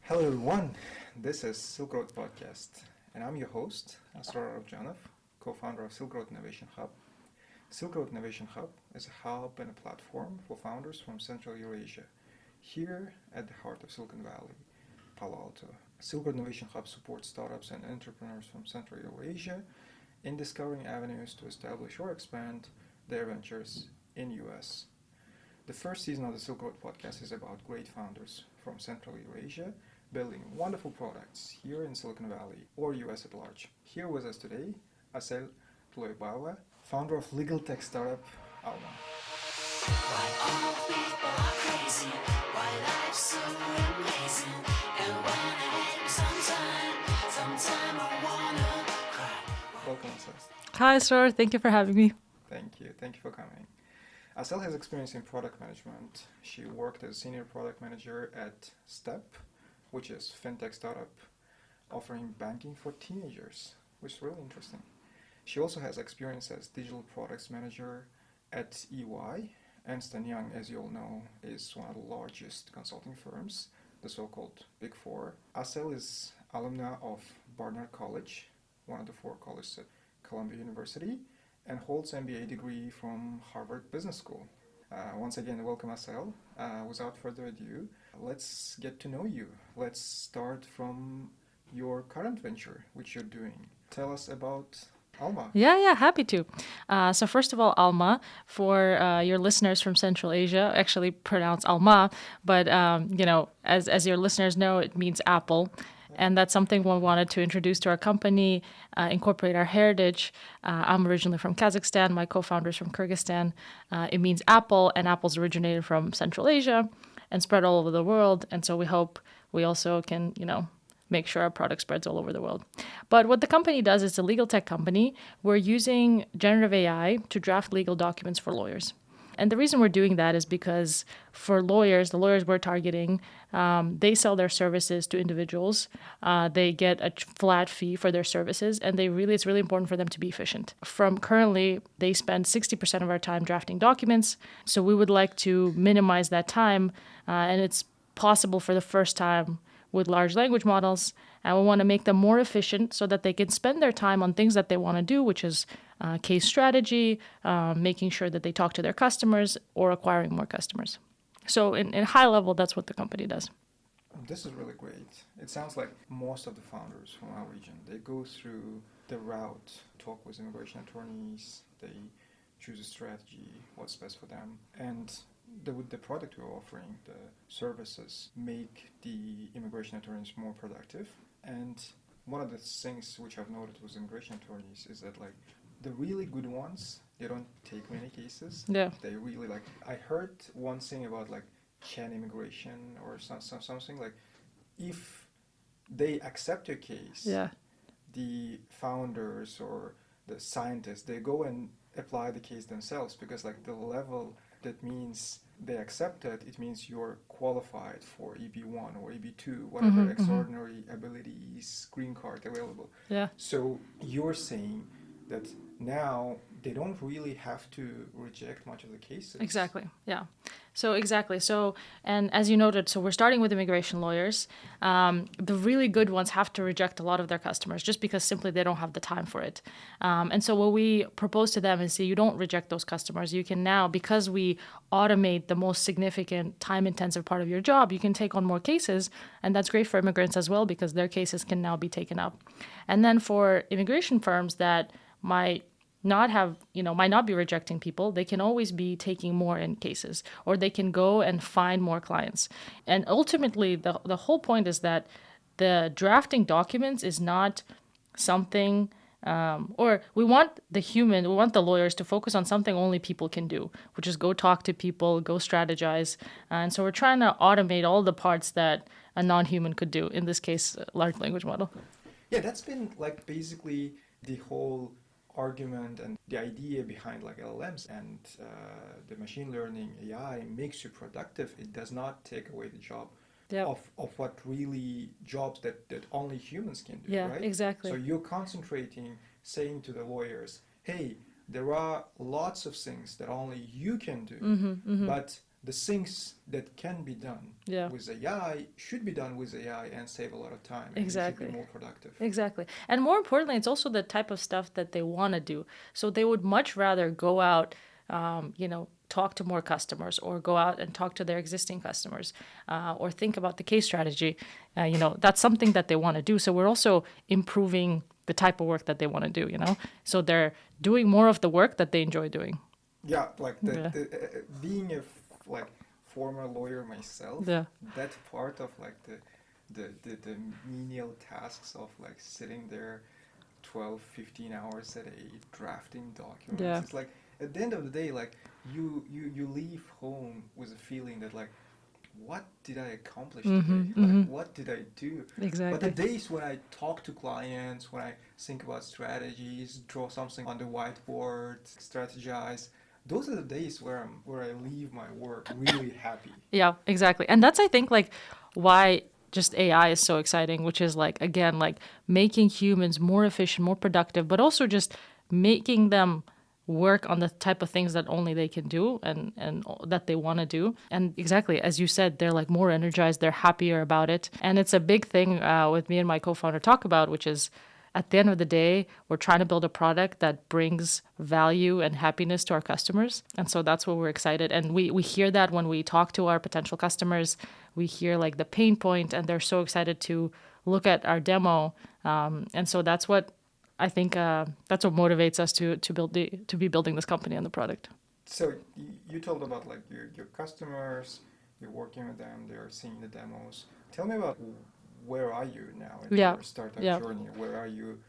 Hello everyone, this is Silkroad Podcast, and I'm your host, Asror Arabjanov, co-founder of Silkroad Innovation Hub. Silkroad Innovation Hub is a hub and a platform for founders from Central Eurasia, here at the heart of Silicon Valley, Palo Alto. Silkroad Innovation Hub supports startups and entrepreneurs from Central Eurasia in discovering avenues to establish or expand their ventures in US. The first season of the Silkroad Podcast is about great founders from Central Eurasia building wonderful products here in Silicon Valley or US at large. Here with us today, Assel Tuleubayeva, founder of legaltech startup Alma. Why all people are crazy, why life's so amazing, and when I have sometime I wanna cry. Welcome, Assel. Hi, Asror. Thank you for having me. Thank you for coming. Assel has experience in product management. She worked as senior product manager at Step, which is fintech startup offering banking for teenagers, which is really interesting. She also has experience as digital products manager at EY. Ernst & Young, as you all know, is one of the largest consulting firms, the so-called Big Four. Assel is alumna of Barnard College, one of the four colleges at Columbia University, and holds MBA degree from Harvard Business School. Once again, welcome, Assel. Without further ado, let's get to know you. Let's start from your current venture, which you're doing. Tell us about Alma. Yeah, happy to. So first of all, Alma, for your listeners from Central Asia, actually pronounce Alma, but as your listeners know, it means apple. And that's something we wanted to introduce to our company, incorporate our heritage. I'm originally from Kazakhstan. My co-founder's from Kyrgyzstan. It means apple, and apples originated from Central Asia and spread all over the world. And so we hope we also can, make sure our product spreads all over the world. But what the company does is a legal tech company. We're using generative AI to draft legal documents for lawyers. And the reason we're doing that is because for lawyers, the lawyers we're targeting, they sell their services to individuals. They get a flat fee for their services, and it's really important for them to be efficient. From currently, they spend 60% of our time drafting documents. So we would like to minimize that time, and it's possible for the first time with large language models. And we want to make them more efficient so that they can spend their time on things that they want to do, which is case strategy, making sure that they talk to their customers or acquiring more customers. So in high level, that's what the company does. This is really great. It sounds like most of the founders from our region, they go through the route, talk with immigration attorneys, they choose a strategy, what's best for them. And the product we're offering, the services, make the immigration attorneys more productive. And one of the things which I've noted with immigration attorneys is that the really good ones, they don't take many cases. Yeah. They really I heard one thing about chain immigration or something if they accept your case, the founders or the scientists, they go and apply the case themselves because the level that means they accept it means you're qualified for EB1 or EB2, whatever extraordinary abilities, green card available. Yeah. So you're saying that now they don't really have to reject much of the cases. Exactly. Yeah. So exactly. So, and as you noted, so we're starting with immigration lawyers. The really good ones have to reject a lot of their customers just because simply they don't have the time for it. And so what we propose to them is, you don't reject those customers. You can now, because we automate the most significant time-intensive part of your job, you can take on more cases. And that's great for immigrants as well because their cases can now be taken up. And then for immigration firms that might not be rejecting people, they can always be taking more in cases, or they can go and find more clients. And ultimately, the whole point is that the drafting documents is not something, or we want the lawyers to focus on something only people can do, which is go talk to people, go strategize. And so we're trying to automate all the parts that a non-human could do, in this case, a large language model. Yeah, that's been basically the whole argument and the idea behind LLMs and the machine learning AI makes you productive. It does not take away the job of what really jobs that only humans can do, right? Exactly. So you're concentrating, saying to the lawyers, hey, there are lots of things that only you can do, but the things that can be done Yeah. with AI should be done with AI and save a lot of time. And Exactly. you should be more productive. Exactly. And more importantly, it's also the type of stuff that they want to do. So they would much rather go out, talk to more customers or go out and talk to their existing customers or think about the case strategy. That's something that they want to do. So we're also improving the type of work that they want to do. So they're doing more of the work that they enjoy doing. Yeah, like Yeah. being a former lawyer myself, Yeah. that part of like the menial tasks of like sitting there 12, 15 hours a day drafting documents. Yeah. It's like at the end of the day, like you leave home with a feeling that like, what did I accomplish today? Like, what did I do? Exactly. But the days when I talk to clients, when I think about strategies, draw something on the whiteboard, strategize, those are the days where I leave my work really happy. Yeah, exactly. And that's, I think, like why just AI is so exciting, which is like, again, like making humans more efficient, more productive, but also just making them work on the type of things that only they can do and that they want to do. And exactly, as you said, they're like more energized, they're happier about it. And it's a big thing with me and my co-founder talk about, which is at the end of the day, we're trying to build a product that brings value and happiness to our customers. And so that's what we're excited. And we hear that when we talk to our potential customers, we hear like the pain point and they're so excited to look at our demo. And so that's what I think that's what motivates us to be building this company and the product. So you told about like your customers, you're working with them, they're seeing the demos. Tell me about where are you now in Yeah. your startup Yeah. journey? Where are you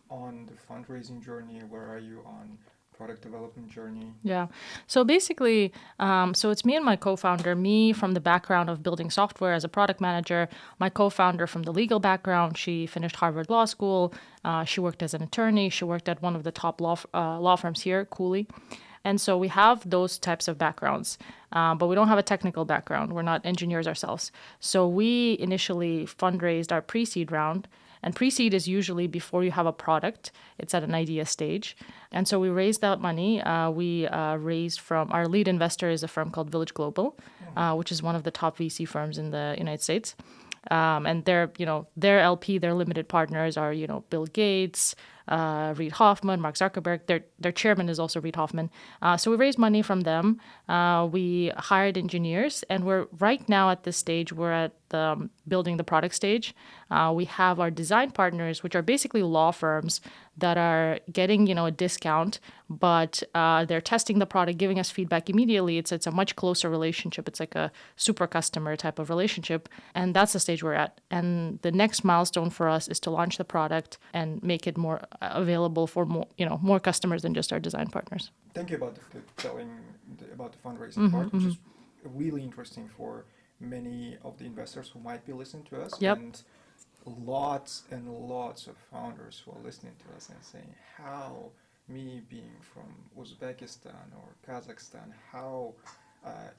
on the fundraising journey? Where are you on product development journey? Yeah. So basically, so it's me and my co-founder, me from the background of building software as a product manager, my co-founder from the legal background. She finished Harvard Law School. She worked as an attorney. She worked at one of the top law firms here, Cooley. And so we have those types of backgrounds, but we don't have a technical background. We're not engineers ourselves. So we initially fundraised our pre-seed round. And pre-seed is usually before you have a product. It's at an idea stage. And so we raised that money. We raised from our lead investor is a firm called Village Global, which is one of the top VC firms in the United States. And their LP, their limited partners are, Bill Gates, Reid Hoffman, Mark Zuckerberg. Their chairman is also Reid Hoffman. So we raised money from them. We hired engineers, and we're right now at this stage. We're at the building the product stage. We have our design partners, which are basically law firms that are getting, a discount, but they're testing the product, giving us feedback immediately. It's a much closer relationship. It's like a super customer type of relationship, and that's the stage we're at. And the next milestone for us is to launch the product and make it more available for more customers than just our design partners. Thank you about about the fundraising part, which is really interesting for many of the investors who might be listening to us. Yep. And lots and lots of founders who are listening to us and saying, how me being from Uzbekistan or Kazakhstan, how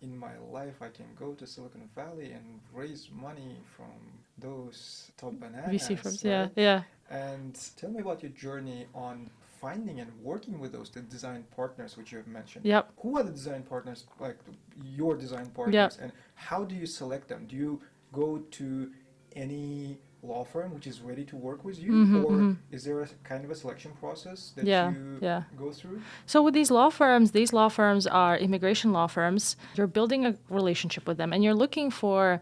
in my life I can go to Silicon Valley and raise money from those top bananas. VC firms, right? yeah. And tell me about your journey on finding and working with those the design partners which you have mentioned. Yep. Who are the design partners, like your design partners, Yep. and how do you select them? Do you go to any law firm which is ready to work with you, or is there a kind of a selection process that you go through? So with these law firms are immigration law firms. You're building a relationship with them, and you're looking for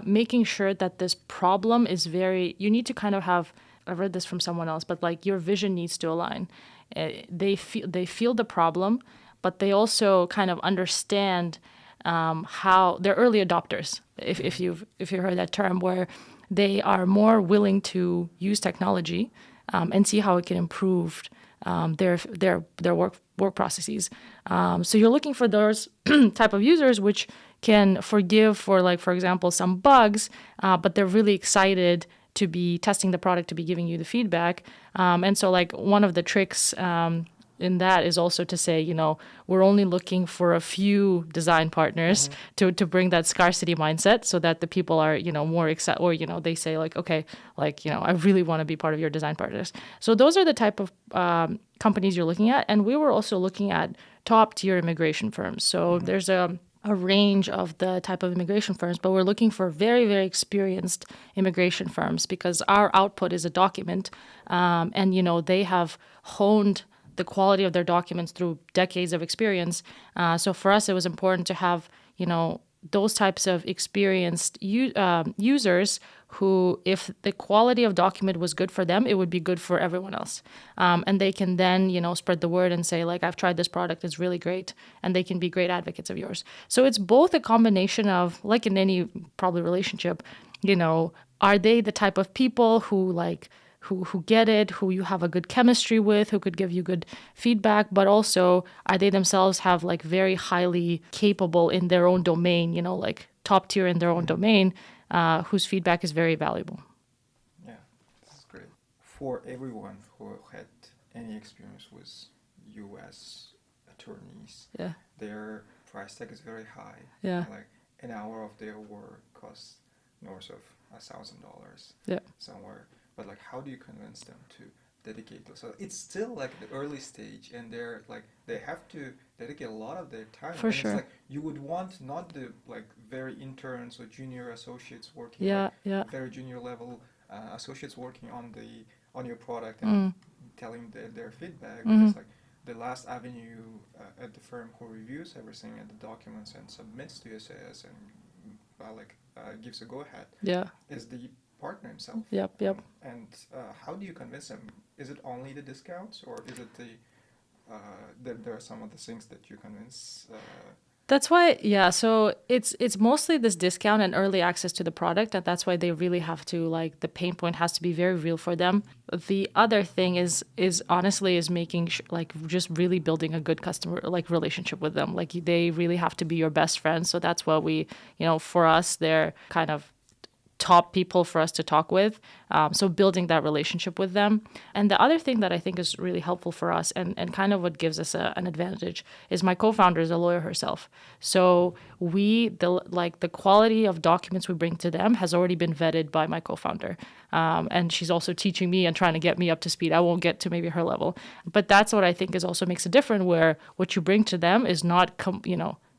making sure that this problem is you need to kind of have, I read this from someone else, but like your vision needs to align. They feel the problem, but they also kind of understand how they're early adopters. If you've heard that term, where they are more willing to use technology and see how it can improve their work processes. So you're looking for those type of users which can forgive for, like, for example, some bugs, but they're really excited to be testing the product, to be giving you the feedback. And so, like, one of the tricks in that is also to say, we're only looking for a few design partners to bring that scarcity mindset, so that the people are, more excited, or, they say like, okay, like, I really want to be part of your design partners. So those are the type of companies you're looking at. And we were also looking at top tier immigration firms. So there's a a range of the type of immigration firms, but we're looking for very, very experienced immigration firms because our output is a document, and they have honed the quality of their documents through decades of experience. So for us, it was important to have those types of experienced users who, if the quality of document was good for them, it would be good for everyone else. And they can then, spread the word and say, like, I've tried this product, it's really great. And they can be great advocates of yours. So it's both a combination of, like in any probably relationship, are they the type of people who who get it, who you have a good chemistry with, who could give you good feedback, but also are they themselves have like very highly capable in their own domain, like top tier in their own domain, whose feedback is very valuable. Yeah, this is great. For everyone who had any experience with US attorneys, Yeah. their price tag is very high. Yeah. Like an hour of their work costs north of $1,000 Yeah. somewhere. But like, how do you convince them to dedicate those? So it's still like the early stage, and they're like they have to dedicate a lot of their time. For and sure. It's like you would want not the like very interns or junior associates working very junior level associates working on your product and telling their feedback, because like the last avenue at the firm who reviews everything and the documents and submits to SAS and gives a go ahead is the partner himself. Yep. And how do you convince them? Is it only the discounts, or is it that there are some of the things that you convince? That's why, so it's mostly this discount and early access to the product, and that's why they really have to, like, the pain point has to be very real for them. The other thing is honestly making just really building a good customer relationship with them. Like, they really have to be your best friends. So that's what we, for us, they're kind of top people for us to talk with. So building that relationship with them. And the other thing that I think is really helpful for us and kind of what gives us an advantage is my co-founder is a lawyer herself. So the quality of documents we bring to them has already been vetted by my co-founder. And she's also teaching me and trying to get me up to speed. I won't get to maybe her level. But that's what I think is also makes it different, where what you bring to them is not,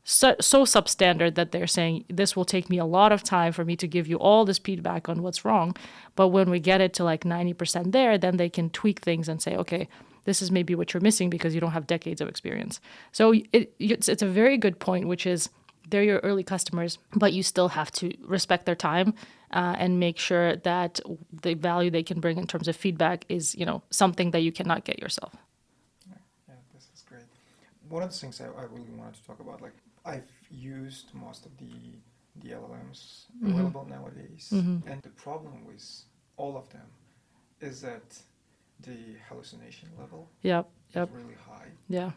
so substandard that they're saying this will take me a lot of time for me to give you all this feedback on what's wrong. But when we get it to like 90% there, then they can tweak things and say, okay, this is maybe what you're missing because you don't have decades of experience. So it's a very good point, which is they're your early customers, but you still have to respect their time and make sure that the value they can bring in terms of feedback is, something that you cannot get yourself. Yeah, this is great. One of the things I really wanted to talk about, like, I've used most of the DLMs available nowadays, and the problem with all of them is that the hallucination level is really high. Yeah.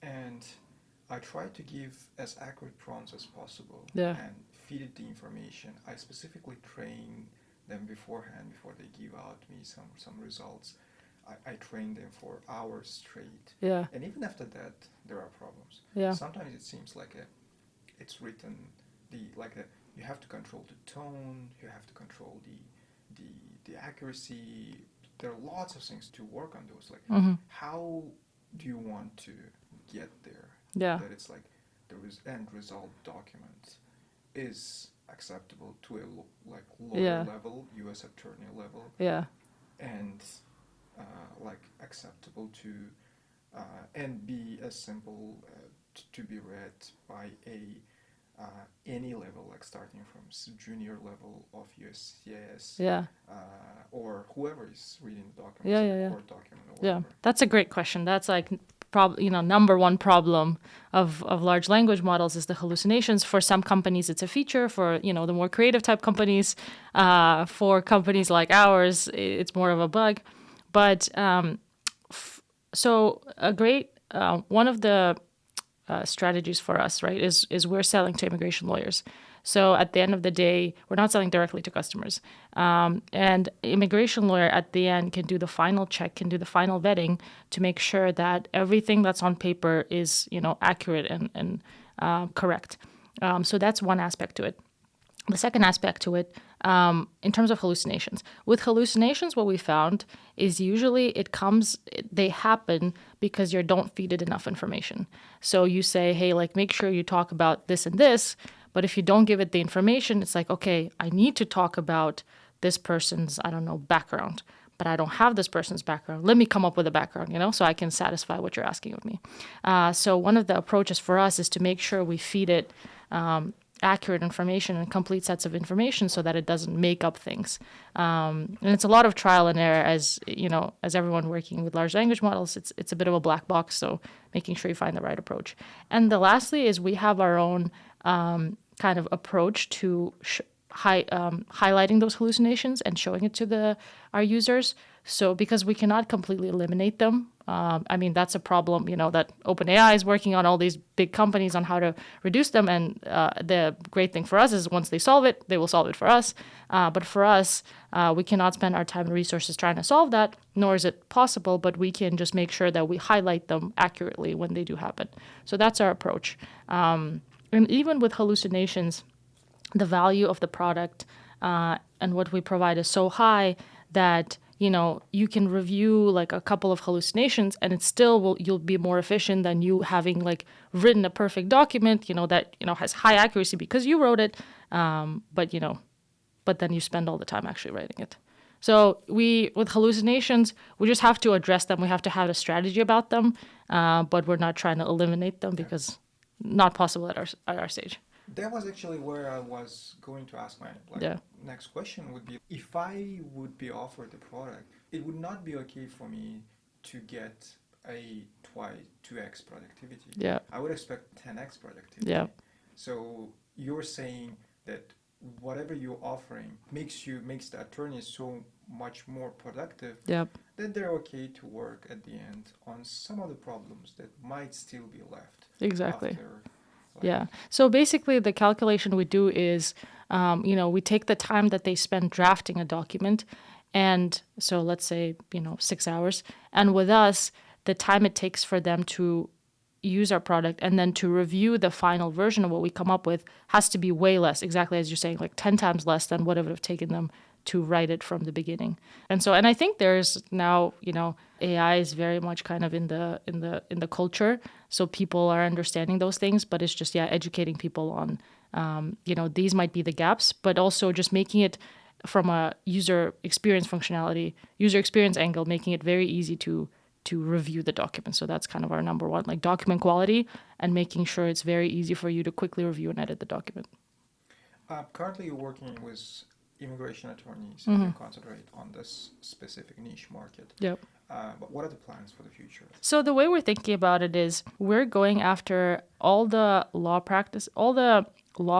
And I try to give as accurate prompts as possible and feed it the information. I specifically train them beforehand before they give out me some results. I train them for hours straight. Yeah. And even after that, there are problems. Yeah. Sometimes it seems like it's written you have to control the tone, you have to control the accuracy. There are lots of things to work on those. Like, how do you want to get there? Yeah. That it's like the end result document is acceptable to a lawyer level, U.S. attorney level. Yeah. And acceptable to and be as simple to be read by any level, like starting from junior level of USCIS or whoever is reading the document, court document or whatever. That's a great question. That's like number one problem of large language models is the hallucinations. For some companies, it's a feature. For the more creative type companies, for companies like ours, it's more of a bug. But so a great one of the strategies for us, right, is we're selling to immigration lawyers. So at the end of the day, we're not selling directly to customers. And immigration lawyer at the end can do the final check, can do the final vetting to make sure that everything that's on paper is, accurate and correct. So that's one aspect to it. The second aspect to it in terms of hallucinations. With hallucinations, what we found is usually they happen because you don't feed it enough information. So you say, hey, like, make sure you talk about this and this. But if you don't give it the information, it's like, okay, I need to talk about this person's, I don't know, background, but I don't have this person's background. Let me come up with a background, so I can satisfy what you're asking of me. So one of the approaches for us is to make sure we feed it accurate information and complete sets of information so that it doesn't make up things. And it's a lot of trial and error, as everyone working with large language models, it's a bit of a black box. So making sure you find the right approach. And the lastly is we have our own kind of approach to highlighting those hallucinations and showing it to our users. So because we cannot completely eliminate them, that's a problem, that OpenAI is working on, all these big companies, on how to reduce them. And the great thing for us is once they solve it, they will solve it for us. But for us, we cannot spend our time and resources trying to solve that, nor is it possible, but we can just make sure that we highlight them accurately when they do happen. So that's our approach. And even with hallucinations, the value of the product and what we provide is so high that you can review like a couple of hallucinations and it still you'll be more efficient than you having like written a perfect document, that has high accuracy because you wrote it, but then you spend all the time actually writing it. So with hallucinations, we just have to address them. We have to have a strategy about them, but we're not trying to eliminate them because not possible at our stage. That was actually where I was going to ask my next question would be, if I would be offered the product, it would not be okay for me to get a 2x productivity. Yeah. I would expect 10x productivity. Yeah. So you're saying that whatever you're offering makes the attorneys so much more productive that they're okay to work at the end on some of the problems that might still be left. Exactly. After, yeah. So basically the calculation we do is, we take the time that they spend drafting a document. And so let's say, 6 hours. And with us, the time it takes for them to use our product and then to review the final version of what we come up with has to be way less, exactly as you're saying, like 10 times less than what it would have taken them to write it from the beginning. And I think there's now, AI is very much kind of in the culture. So people are understanding those things, but it's just, educating people on, these might be the gaps, but also just making it from a user experience angle, making it very easy to review the document. So that's kind of our number one, like document quality and making sure it's very easy for you to quickly review and edit the document. Currently you're working with immigration attorneys and you concentrate on this specific niche market. Yep. But what are the plans for the future? So the way we're thinking about it is we're going after all the law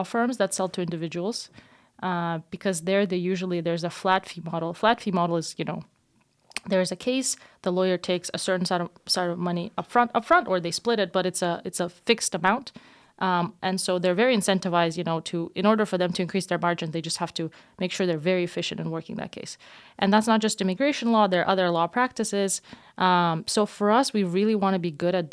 firms that sell to individuals, because there's a flat fee model. Flat fee model is, there's a case, the lawyer takes a certain side of money upfront, or they split it, but it's a fixed amount. And so they're very incentivized, in order for them to increase their margin, they just have to make sure they're very efficient in working that case. And that's not just immigration law, there are other law practices. So for us, we really want to be good at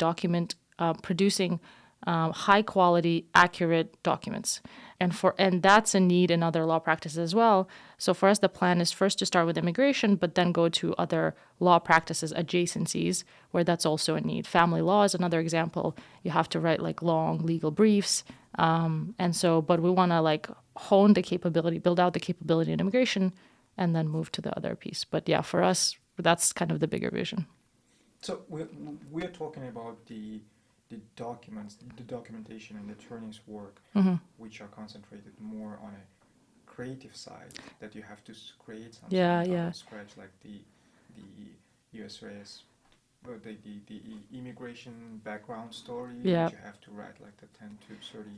producing high quality, accurate documents. And that's a need in other law practices as well. So for us, the plan is first to start with immigration, but then go to other law practices adjacencies where that's also a need. Family law is another example. You have to write like long legal briefs. But we want to hone the capability, build out the capability in immigration, and then move to the other piece. But for us, that's kind of the bigger vision. So we're talking about the documents, the documentation and the attorney's work, which are concentrated more on a creative side, that you have to create something from scratch, like the USRS, the immigration background story, which you have to write like the 10 to 30,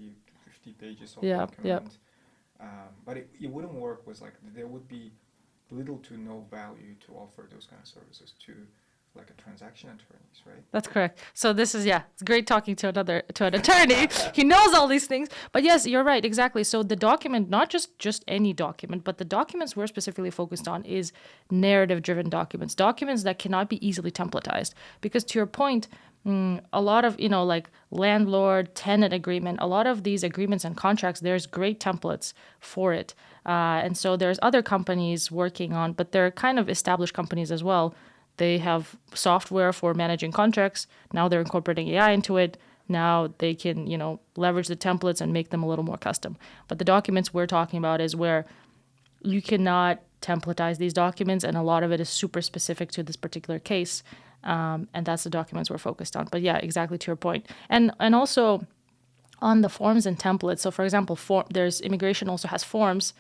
50 pages of document. But it wouldn't work with there would be little to no value to offer those kind of services to like a transaction attorneys, right? That's correct. So this is, it's great talking to an attorney. He knows all these things. But yes, you're right, exactly. So the document, not just any document, but the documents we're specifically focused on is narrative-driven documents that cannot be easily templatized. Because to your point, a lot of, like landlord tenant agreement, a lot of these agreements and contracts, there's great templates for it. And so there's other companies working on, but they're kind of established companies as well. They have software for managing contracts. Now they're incorporating AI into it. Now they can, leverage the templates and make them a little more custom. But the documents we're talking about is where you cannot templatize these documents, and a lot of it is super specific to this particular case. And that's the documents we're focused on. But yeah, exactly to your point. And also on the forms and templates. So for example, there's immigration also has forms.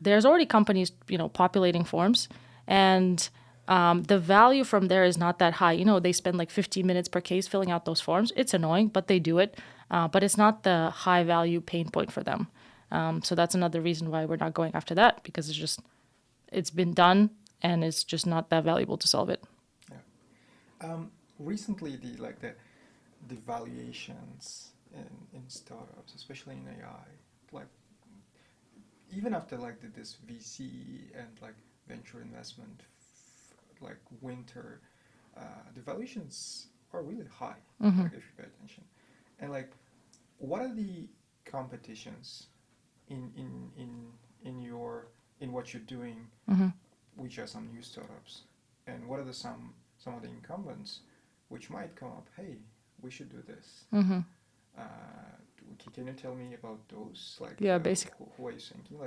There's already companies, populating forms, and the value from there is not that high. They spend like 15 minutes per case filling out those forms. It's annoying, but they do it. But it's not the high value pain point for them. So that's another reason why we're not going after that, because it's been done and it's just not that valuable to solve it. Recently, the valuations in startups, especially in AI, like even after this VC and venture investment, winter, the valuations are really high. If you pay attention, and what are the competitions in what you're doing, which are some new startups, and what are some of the incumbents which might come up, hey, we should do this. Can you tell me about those? Basically. Who are you thinking?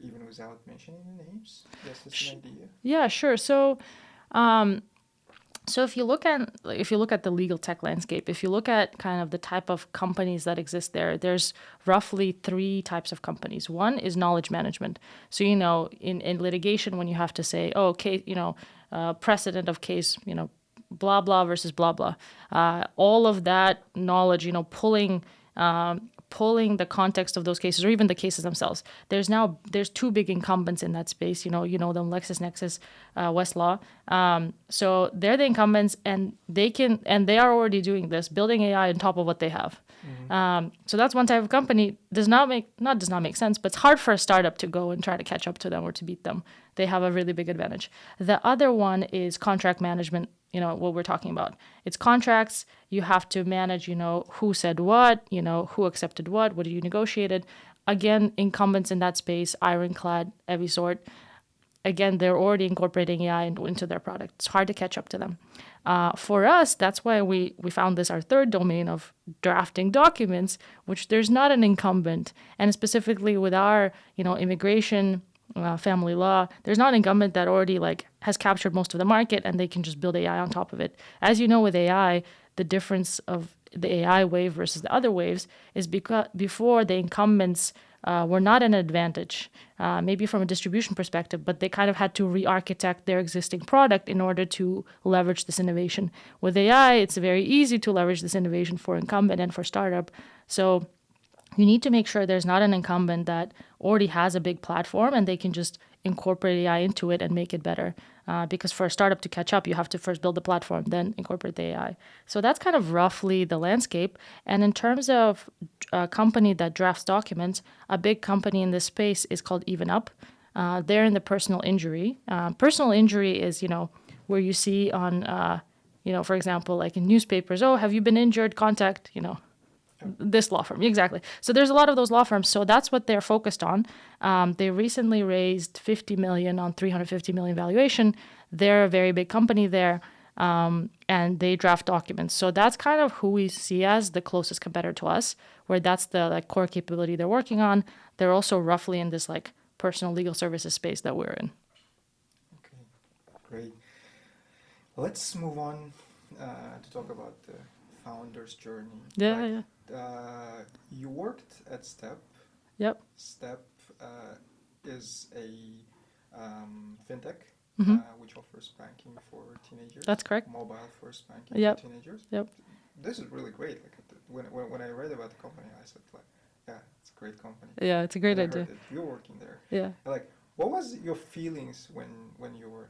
Even without mentioning the names, just an idea. Yeah, sure. So if you look at the legal tech landscape, if you look at kind of the type of companies that exist there's roughly 3 types of companies. One is knowledge management. So in litigation, when you have to say, okay, precedent of case, blah blah versus blah blah, all of that knowledge, pulling the context of those cases, or even the cases themselves. There's 2 big incumbents in that space. You know them, LexisNexis, Westlaw. So they're the incumbents, and they are already doing this, building AI on top of what they have. So that's one type of company. Does not make sense, but it's hard for a startup to go and try to catch up to them or to beat them. They have a really big advantage. The other one is contract management. What we're talking about. It's contracts. You have to manage, who said what, who accepted what you negotiated. Again, incumbents in that space, ironclad, every sort. Again, they're already incorporating AI into their product. It's hard to catch up to them. For us, that's why we found this our third domain of drafting documents, which there's not an incumbent. And specifically with our, immigration, family law, there's not an incumbent that already has captured most of the market, and they can just build AI on top of it. As you know, with AI, the difference of the AI wave versus the other waves is because before the incumbents were not an advantage, maybe from a distribution perspective, but they kind of had to re-architect their existing product in order to leverage this innovation. With AI, it's very easy to leverage this innovation for incumbent and for startup. So you need to make sure there's not an incumbent that already has a big platform and they can just incorporate AI into it and make it better. Because for a startup to catch up, you have to first build the platform, then incorporate the AI. So that's kind of roughly the landscape. And in terms of a company that drafts documents, a big company in this space is called Even Up. They're in the personal injury. Personal injury is, where you see on, for example, in newspapers, have you been injured? Contact, this law firm. Exactly. So there's a lot of those law firms. So that's what they're focused on. They recently raised $50 million on $350 million valuation. They're a very big company there, and they draft documents. So that's kind of who we see as the closest competitor to us, where that's the core capability they're working on. They're also roughly in this personal legal services space that we're in. Okay, great. Let's move on to talk about the founder's journey. Yeah. You worked at Step. Yep. Step is a fintech which offers banking for teenagers. That's correct. Mobile first banking for teenagers. Yep. This is really great. When I read about the company, I said it's a great company. Yeah, it's a great and idea. I heard that you're working there. Yeah. What was your feelings when you were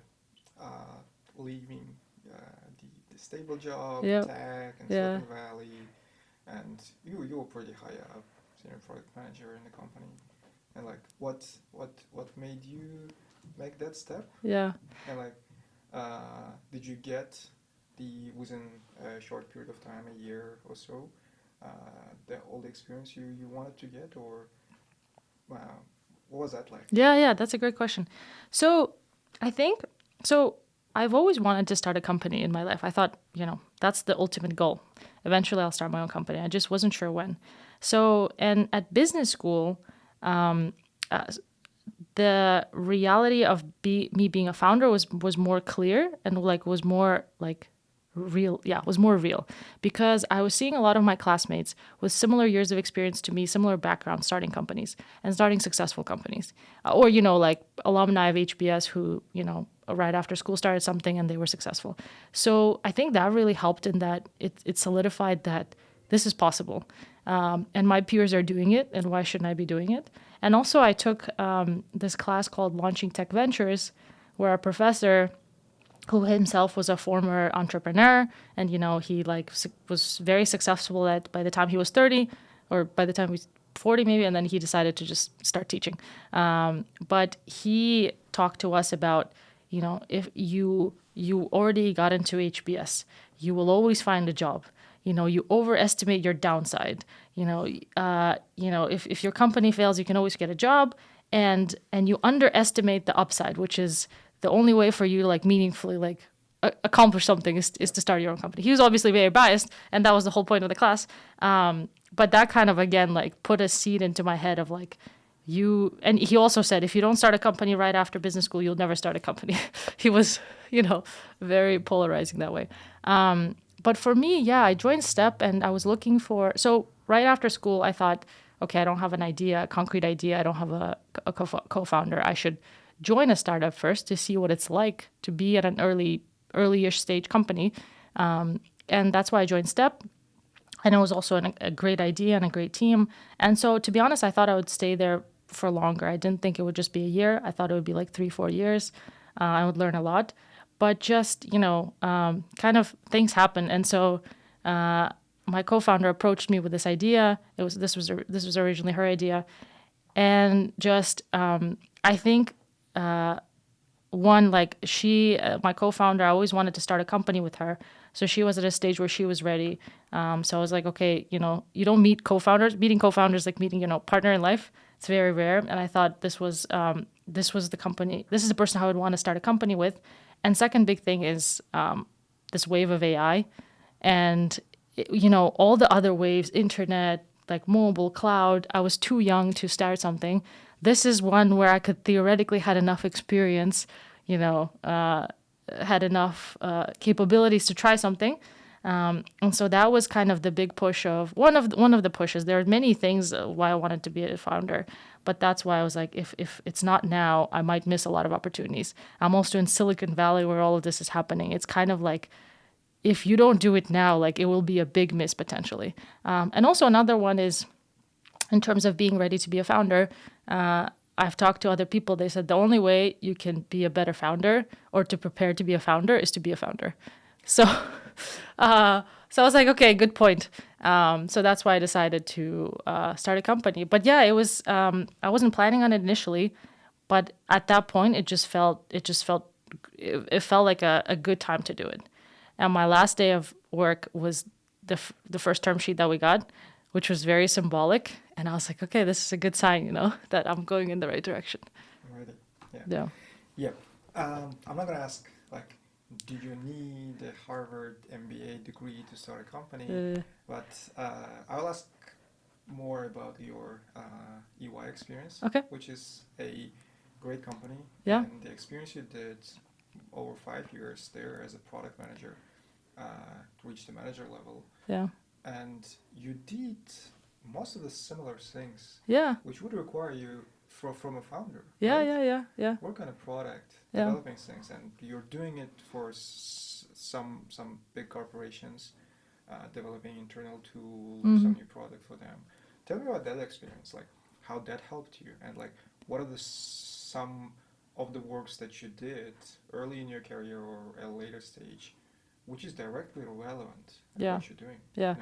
leaving the stable job, tech, and Silicon Valley, and you were pretty high up, senior product manager in the company, and what made you make that step? Yeah. And did you get within a short period of time, a year or so, all the experience you wanted to get, or what was that like? Yeah, that's a great question. So I think, so I've always wanted to start a company in my life. I thought, that's the ultimate goal. Eventually I'll start my own company. I just wasn't sure when. So, and at business school, the reality of me being a founder was more clear and was more real. Yeah, was more real, because I was seeing a lot of my classmates with similar years of experience to me, similar backgrounds, starting companies and starting successful companies, or like alumni of HBS who right after school started something and they were successful. So I think that really helped in that it solidified that this is possible, and my peers are doing it, and why shouldn't I be doing it? And also I took this class called Launching Tech Ventures, where a professor who himself was a former entrepreneur, and he was very successful by the time he was 30, or by the time he was 40 maybe, and then he decided to just start teaching. But he talked to us about, if you already got into HBS, you will always find a job. You overestimate your downside. If your company fails, you can always get a job, and you underestimate the upside, which is the only way for you to meaningfully accomplish something is to start your own company. He was obviously very biased, and that was the whole point of the class. But that kind of again put a seed into my head of you. And he also said, if you don't start a company right after business school, you'll never start a company. He was very polarizing that way. But for me, yeah, I joined Step, and I was looking for. So right after school, I thought, okay, I don't have a concrete idea. I don't have a co-founder. I should join a startup first to see what it's like to be at an early-ish stage company. And that's why I joined Step. And it was also a great idea and a great team. And so, to be honest, I thought I would stay there for longer. I didn't think it would just be a year. I thought it would be 3-4 years. I would learn a lot. But just, kind of things happen. And so my co-founder approached me with this idea. This was originally her idea. And just, I think, my co-founder, I always wanted to start a company with her. So she was at a stage where she was ready. So I was like, okay, you don't meet co-founders. Meeting co-founders like meeting, partner in life. It's very rare. And I thought this was the company. This is the person I would want to start a company with. And second big thing is this wave of AI, and all the other waves, internet, mobile, cloud. I was too young to start something. This is one where I could theoretically had enough experience, had enough capabilities to try something. And so that was kind of the big push of one of the pushes. There are many things why I wanted to be a founder, but that's why I was like, if it's not now, I might miss a lot of opportunities. I'm also in Silicon Valley where all of this is happening. It's kind of if you don't do it now, it will be a big miss potentially. And also another one is in terms of being ready to be a founder. I've talked to other people. They said the only way you can be a better founder or to prepare to be a founder is to be a founder. So, so I was like, okay, good point. So that's why I decided to start a company. But yeah, it was. I wasn't planning on it initially, but at that point, it felt like a good time to do it. And my last day of work was the first term sheet that we got, which was very symbolic. And I was like, okay, this is a good sign, that I'm going in the right direction. Really? Yeah. Yeah. I'm not gonna ask do you need a Harvard MBA degree to start a company? But I'll ask more about your EY experience, Okay. which is a great company. Yeah. And the experience you did over 5 years there as a product manager, reached the manager level. Yeah. And you did most of the similar things. Yeah. Which would require you from a founder. Yeah, right? yeah. Work on a product, Yeah. developing things, and you're doing it for some big corporations, developing internal tools, some new product for them. Tell me about that experience, how that helped you, and what are some of the works that you did early in your career or at a later stage, which is directly relevant to what you're doing. Yeah.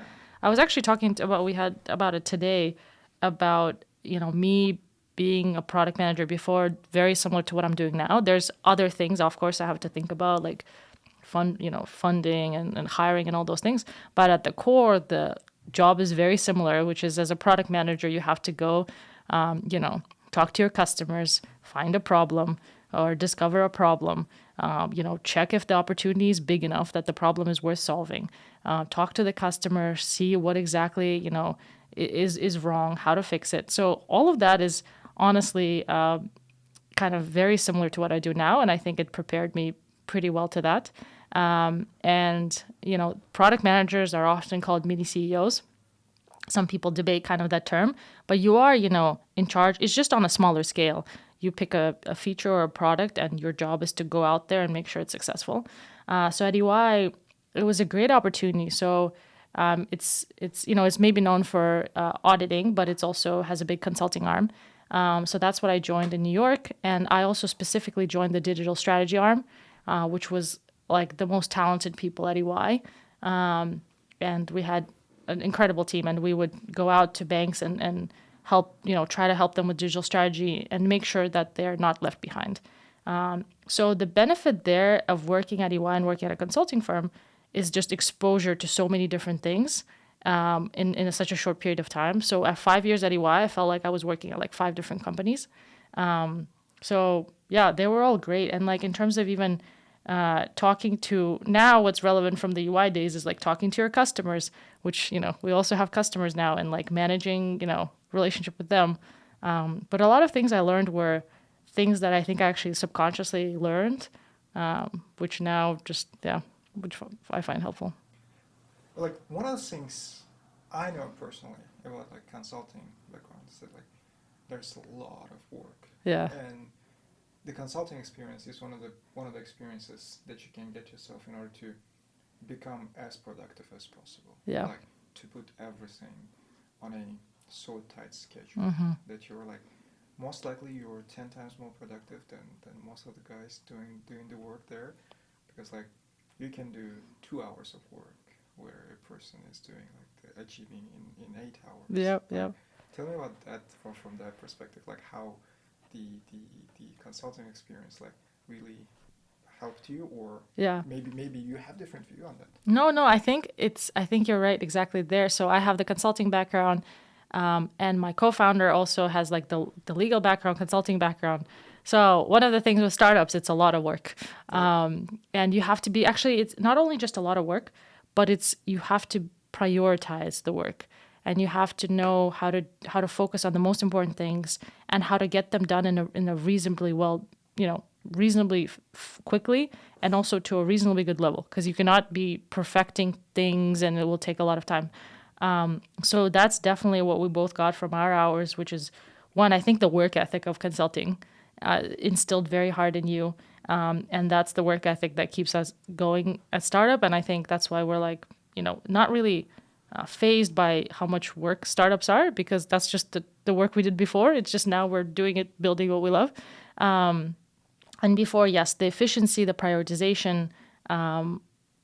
I was actually talking we had about it today, about me being a product manager before, very similar to what I'm doing now. There's other things, of course, I have to think about, funding and hiring and all those things. But at the core, the job is very similar, which is as a product manager, you have to go, talk to your customers, find a problem or discover a problem, check if the opportunity is big enough that the problem is worth solving, talk to the customer, see what exactly, is wrong, how to fix it. So all of that is honestly kind of very similar to what I do now. And I think it prepared me pretty well to that. Product managers are often called mini CEOs. Some people debate kind of that term, but you are, in charge. It's just on a smaller scale. You pick a feature or a product and your job is to go out there and make sure it's successful. So at EY, it was a great opportunity. So it's maybe known for auditing, but it's also has a big consulting arm. So that's what I joined in New York. And I also specifically joined the digital strategy arm, which was like the most talented people at EY. And we had an incredible team, and we would go out to banks and help, try to help them with digital strategy and make sure that they're not left behind. So the benefit there of working at EY and working at a consulting firm is just exposure to so many different things in such a short period of time. So at 5 years at EY, I felt like I was working at like 5 different companies. So yeah, they were all great. And like in terms of even talking to now, what's relevant from the UI days is like talking to your customers, which, we also have customers now, and like managing, relationship with them. But a lot of things I learned were things that I think I actually subconsciously learned, which now which I find helpful. Like one of the things I know personally about like consulting background is that like there's a lot of work. Yeah. And the consulting experience is one of the experiences that you can get yourself in order to become as productive as possible. Yeah. Like to put everything on a so tight schedule that you're like most likely you're 10 times more productive than most of the guys doing the work there, because like you can do 2 hours of work where a person is doing like achieving in 8 hours. Yep. Tell me about that from that perspective, like how the consulting experience like really helped you, or maybe you have different view on that. No, I think you're right exactly there. So I have the consulting background, and my co-founder also has like the legal background, consulting background. So one of the things with startups, it's a lot of work. And you have to be, actually, it's not only just a lot of work, but you have to prioritize the work, and you have to know how to focus on the most important things and how to get them done in a reasonably reasonably quickly, and also to a reasonably good level, because you cannot be perfecting things and it will take a lot of time. So that's definitely what we both got from our hours, which is one, I think the work ethic of consulting instilled very hard in you. And that's the work ethic that keeps us going at startup. And I think that's why we're like, not really fazed by how much work startups are, because that's just the work we did before. It's just now we're doing it, building what we love. And before, yes, the efficiency, the prioritization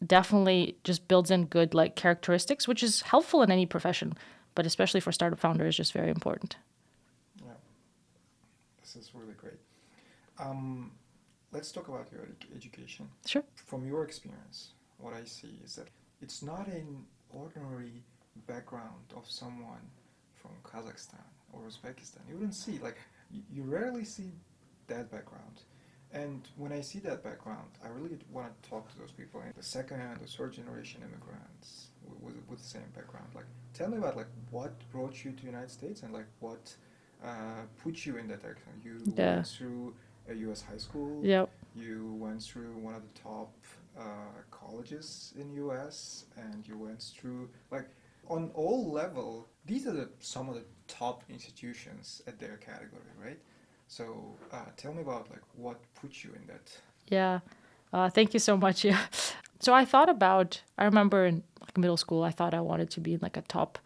definitely just builds in good like characteristics, which is helpful in any profession, but especially for startup founders, just very important. Yeah, this is really great. Let's talk about your education. Sure. From your experience, what I see is that it's not an ordinary background of someone from Kazakhstan or Uzbekistan. You wouldn't see, like, you rarely see that background. And when I see that background, I really want to talk to those people, and the second and the third generation immigrants with the same background. Like, tell me about like what brought you to the United States, and like what put you in that direction. You went through a U.S. high school. Yep. You went through one of the top colleges in U.S. and you went through like on all level. These are some of the top institutions at their category, right? So tell me about like what put you in that. Yeah, thank you so much. Yeah. So I remember in like middle school, I thought I wanted to be in like a top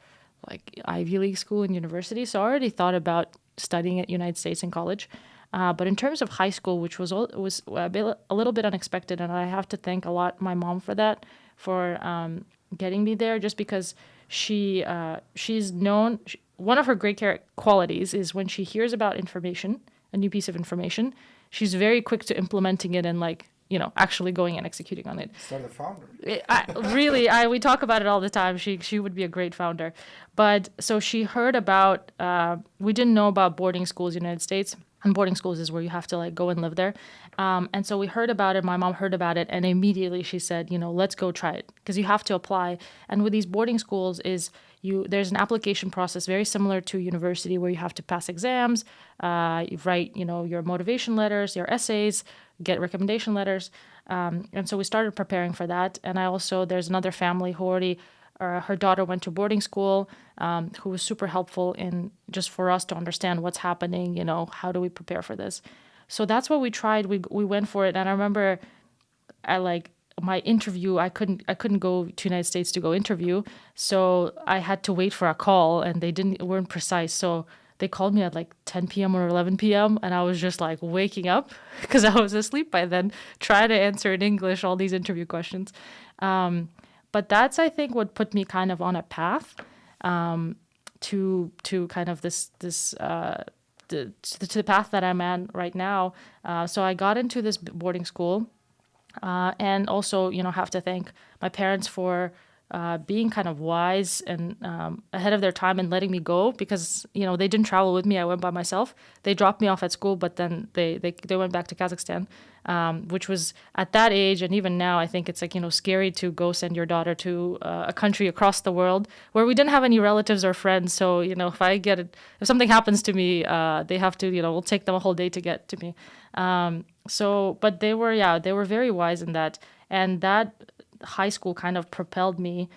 like Ivy League school and university. So I already thought about studying at United States in college. But in terms of high school, which was a little bit unexpected, and I have to thank a lot my mom for that, for getting me there, just because she's known. One of her great qualities is when she hears about information, a new piece of information, she's very quick to implementing it and like actually going and executing on it. Start the founder. We talk about it all the time. She would be a great founder. But so she heard about, we didn't know about boarding schools in the United States. And boarding schools is where you have to like go and live there. And so we heard about it. My mom heard about it. And immediately she said, let's go try it. Because you have to apply. And with these boarding schools there's an application process very similar to university where you have to pass exams, you write, your motivation letters, your essays, get recommendation letters. And so we started preparing for that. And there's another family who already, her daughter went to boarding school, who was super helpful in just for us to understand what's happening, how do we prepare for this? So that's what we tried. We went for it. And I remember my interview, I couldn't go to United States to go interview. So I had to wait for a call and they weren't precise. So they called me at like 10 p.m. or 11 p.m. and I was just like waking up because I was asleep by then, trying to answer in English all these interview questions. But that's, I think, what put me kind of on a path to kind of to the path that I'm at right now. So I got into this boarding school, and also, have to thank my parents for being kind of wise and ahead of their time and letting me go because, they didn't travel with me. I went by myself. They dropped me off at school, but then they went back to Kazakhstan, which was at that age. And even now, I think it's like, scary to go send your daughter to a country across the world where we didn't have any relatives or friends. So, if something happens to me, they have to, we'll take them a whole day to get to me. But they were very wise in that. And that high school kind of propelled me.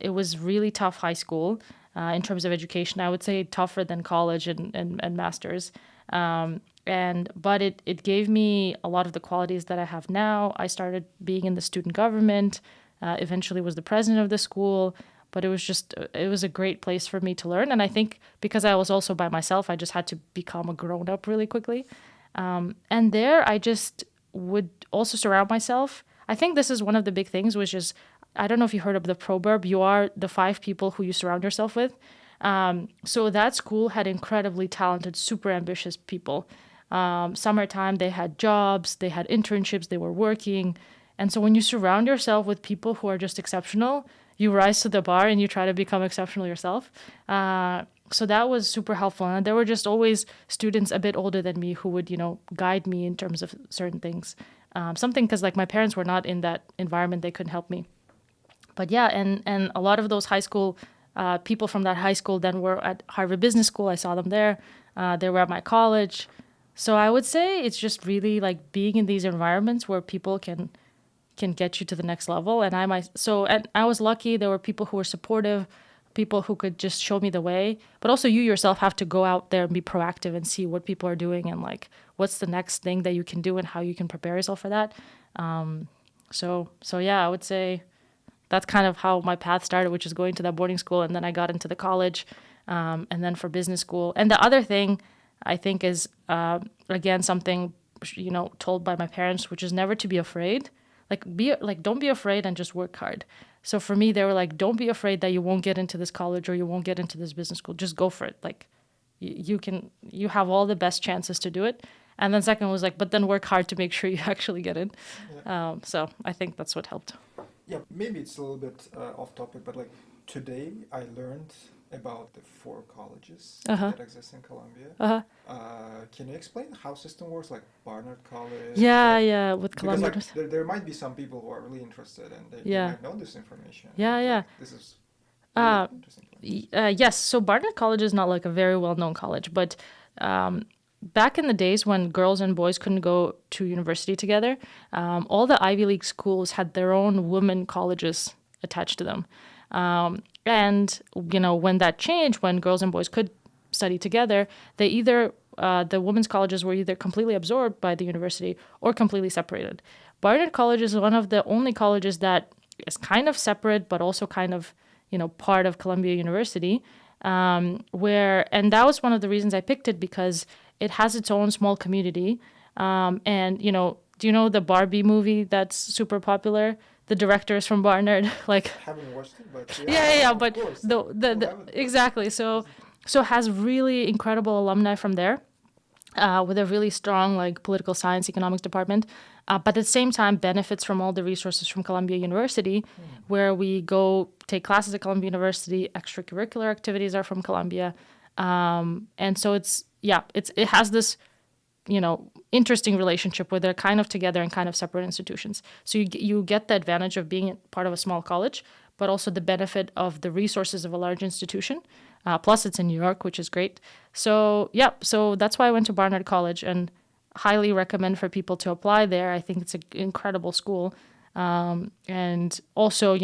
It was really tough high school in terms of education. I would say tougher than college and masters. But it gave me a lot of the qualities that I have now. I started being in the student government, eventually was the president of the school, but it was a great place for me to learn. And I think because I was also by myself, I just had to become a grown up really quickly. And there I just would also surround myself. I think this is one of the big things, which is, I don't know if you heard of the proverb, you are the 5 people who you surround yourself with. So that school had incredibly talented, super ambitious people. Summertime, they had jobs, they had internships, they were working. And so when you surround yourself with people who are just exceptional, you rise to the bar and you try to become exceptional yourself. So that was super helpful. And there were just always students a bit older than me who would, guide me in terms of certain things. Because like my parents were not in that environment, they couldn't help me. But yeah, and a lot of those high school people from that high school then were at Harvard Business School. I saw them there. They were at my college. So I would say it's just really like being in these environments where people can get you to the next level. And I was lucky. There were people who were supportive, people who could just show me the way. But also you yourself have to go out there and be proactive and see what people are doing and like what's the next thing that you can do and how you can prepare yourself for that. So yeah, I would say that's kind of how my path started, which is going to that boarding school. And then I got into the college and then for business school. And the other thing I think is, again, something, told by my parents, which is never to be afraid. Don't be afraid and just work hard. So for me, they were like, don't be afraid that you won't get into this college or you won't get into this business school. Just go for it. Like you have all the best chances to do it. And then second was like, but then work hard to make sure you actually get in. Yeah. So I think that's what helped. Yeah, maybe it's a little bit off topic, but like today I learned about the 4 colleges that exist in Colombia. Can you explain how system works, like Barnard College? Yeah, with Colombia. Because like, there might be some people who are really interested and they might know this information. Yeah. This is really interesting. Yes, so Barnard College is not like a very well-known college, but back in the days when girls and boys couldn't go to university together, all the Ivy League schools had their own women colleges attached to them. And, when that changed, when girls and boys could study together, they either, the women's colleges were either completely absorbed by the university or completely separated. Barnard College is one of the only colleges that is kind of separate, but also kind of, part of Columbia University, and that was one of the reasons I picked it because it has its own small community. And, do you know the Barbie movie that's super popular? The director is from Barnard. Like, haven't watched it, but but course. the exactly. So has really incredible alumni from there. with a really strong like political science economics department, but at the same time benefits from all the resources from Columbia University, where we go take classes at Columbia University. Extracurricular activities are from Columbia, and so it has this interesting relationship where they're kind of together and kind of separate institutions. So you get the advantage of being part of a small college, but also the benefit of the resources of a large institution. Plus, it's in New York, which is great. So so that's why I went to Barnard College, and highly recommend for people to apply there. I think it's an incredible school. And also,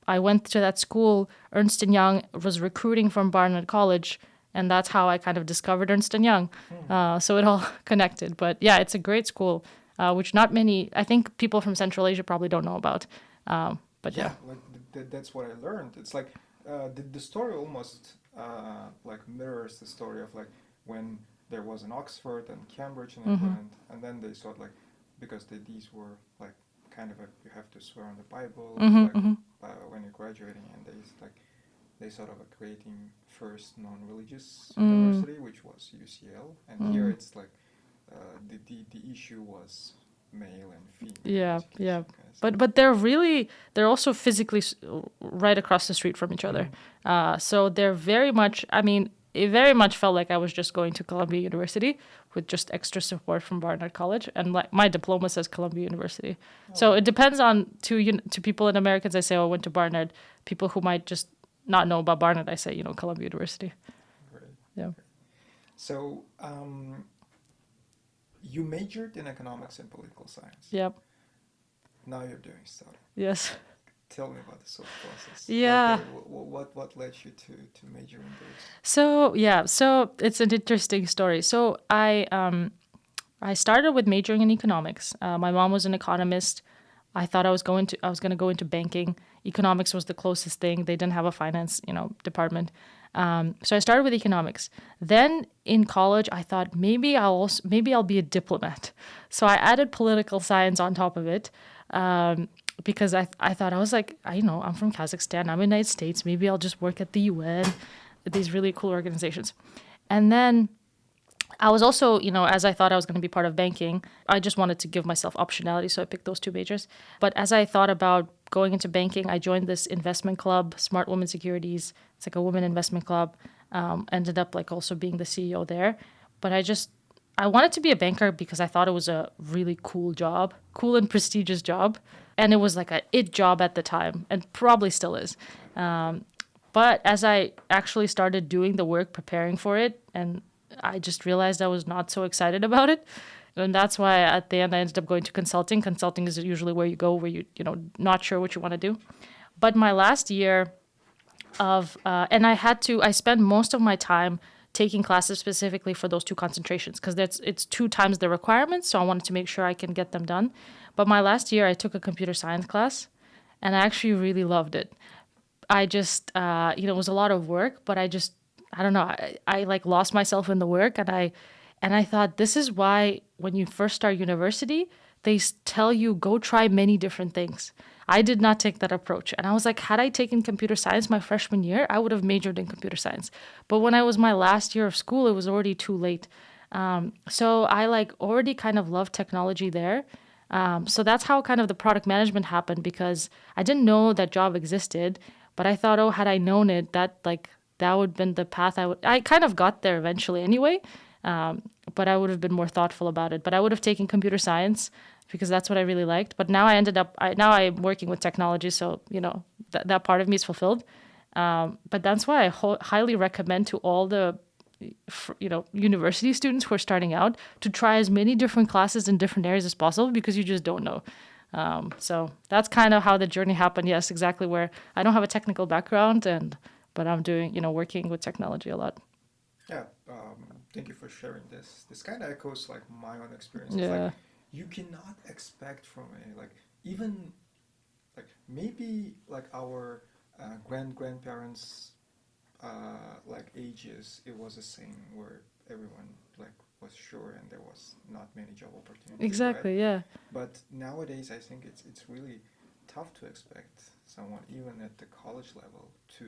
I went to that school. Ernst & Young was recruiting from Barnard College, and that's how I kind of discovered Ernst & Young. So it all connected. But yeah, it's a great school, which not many, I think people from Central Asia probably don't know about. But yeah. Like that's what I learned. It's like the story almost like mirrors the story of like when there was in Oxford and Cambridge and England, and then they sort like because these were like kind of you have to swear on the Bible when you're graduating, and they sort of are creating first non-religious university, which was UCL, and here it's like the issue was male and female. Yeah. But they're also physically right across the street from each other. So they're very much, it very much felt like I was just going to Columbia University with just extra support from Barnard College, and like my diploma says Columbia University. So it depends on to people in Americans. I say, I went to Barnard. People who might just not know about Barnard, I say, Columbia University. Great. Yeah. Okay. So you majored in economics and political science. Yep. Now you're doing startup. Yes. Tell me about the sort of process. Yeah. What led you to major in those? So it's an interesting story. So I started with majoring in economics. My mom was an economist. I thought I was going to go into banking. Economics was the closest thing. They didn't have a finance, department. So I started with economics. Then in college, I thought maybe I'll be a diplomat. So I added political science on top of it. Because I thought, I was like, I'm from Kazakhstan, I'm in the United States, maybe I'll just work at the UN, these really cool organizations. And then I was also, as I thought I was going to be part of banking, I just wanted to give myself optionality, so I picked those two majors. But as I thought about going into banking, I joined this investment club, Smart Women Securities. It's like a women investment club. Ended up like also being the CEO there. But I wanted to be a banker because I thought it was a really cool job, cool and prestigious job. And it was like a it job at the time, and probably still is. But as I actually started doing the work, preparing for it, and I just realized I was not so excited about it. And that's why at the end I ended up going to consulting. Consulting is usually where you go, where not sure what you want to do. But my last year and I spent most of my time taking classes specifically for those two concentrations because it's 2 times the requirements. So I wanted to make sure I can get them done. But my last year, I took a computer science class, and I actually really loved it. I just, it was a lot of work, but I don't know, I like lost myself in the work, and I thought this is why when you first start university, they tell you go try many different things. I did not take that approach, and I was like, had I taken computer science my freshman year, I would have majored in computer science. But when I was my last year of school, it was already too late. So I like already kind of loved technology there. So that's how kind of the product management happened, because I didn't know that job existed, but I thought, had I known it, that would have been the path I kind of got there eventually anyway. But I would have been more thoughtful about it. But I would have taken computer science because that's what I really liked. But now now I'm working with technology. So, that part of me is fulfilled. But that's why I highly recommend to all the university students who are starting out to try as many different classes in different areas as possible, because you just don't know. So that's kind of how the journey happened. Yes, exactly. Where I don't have a technical background, but I'm doing, working with technology a lot. Yeah. Thank you for sharing this. This kind of echoes like my own experience. Yeah. Like, you cannot expect from even like maybe like our grandparents like ages, it was the same where everyone like was sure and there was not many job opportunities. Exactly, right? yeah. But nowadays, I think it's really tough to expect someone even at the college level to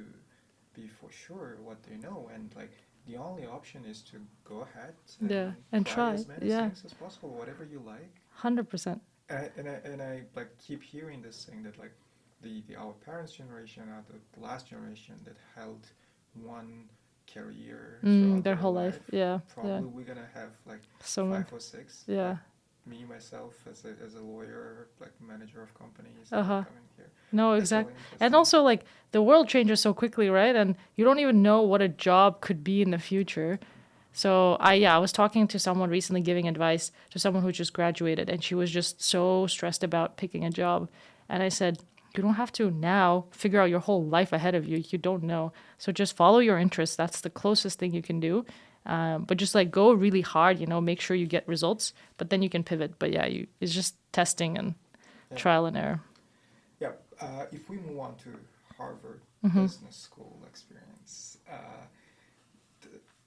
be for sure what they know, and like the only option is to go ahead Yeah, and try. as many Yeah. things as possible, whatever you like. 100%. And I like keep hearing this thing that like the our parents' generation are the last generation that held one career throughout Their whole life. Yeah. Probably Yeah. we're gonna have like So many. 5 or 6. Yeah. Like, me myself as a lawyer, like manager of companies, Uh-huh. coming here. No, That's exactly. really And interesting. also, like, the world changes so quickly, right? And you don't even know what a job could be in the future. So I was talking to someone recently giving advice to someone who just graduated, and she was just so stressed about picking a job. And I said, you don't have to now figure out your whole life ahead of you. You don't know. So just follow your interests. That's the closest thing you can do. But just like go really hard, make sure you get results, but then you can pivot. But yeah, it's just testing and Yeah. trial and error. Yeah. If we move on to Harvard Mm-hmm. Business School experience,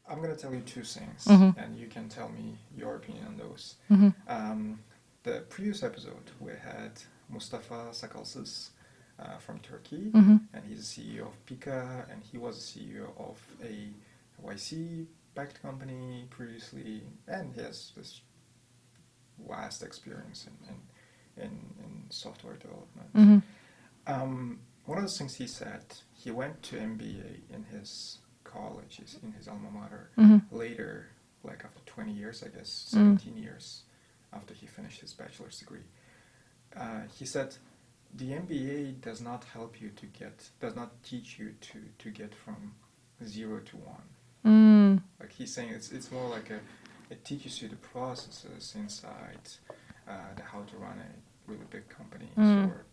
I'm going to tell you 2 things, Mm-hmm. and you can tell me your opinion on those. Mm-hmm. The previous episode, we had Mustafa Sakalsız from Turkey, Mm-hmm. and he's the CEO of Pika, and he was the CEO of a YC-backed company previously, and he has this vast experience in software development. Mm-hmm. One of the things he said, he went to MBA in his college, in his alma mater, Mm-hmm. later, like after 20 years, I guess, Mm. 17 years after he finished his bachelor's degree. He said, the MBA does not teach you to get from 0 to 1. Mm. Like he's saying, it's more like it teaches you the processes inside, how to run a really big company, or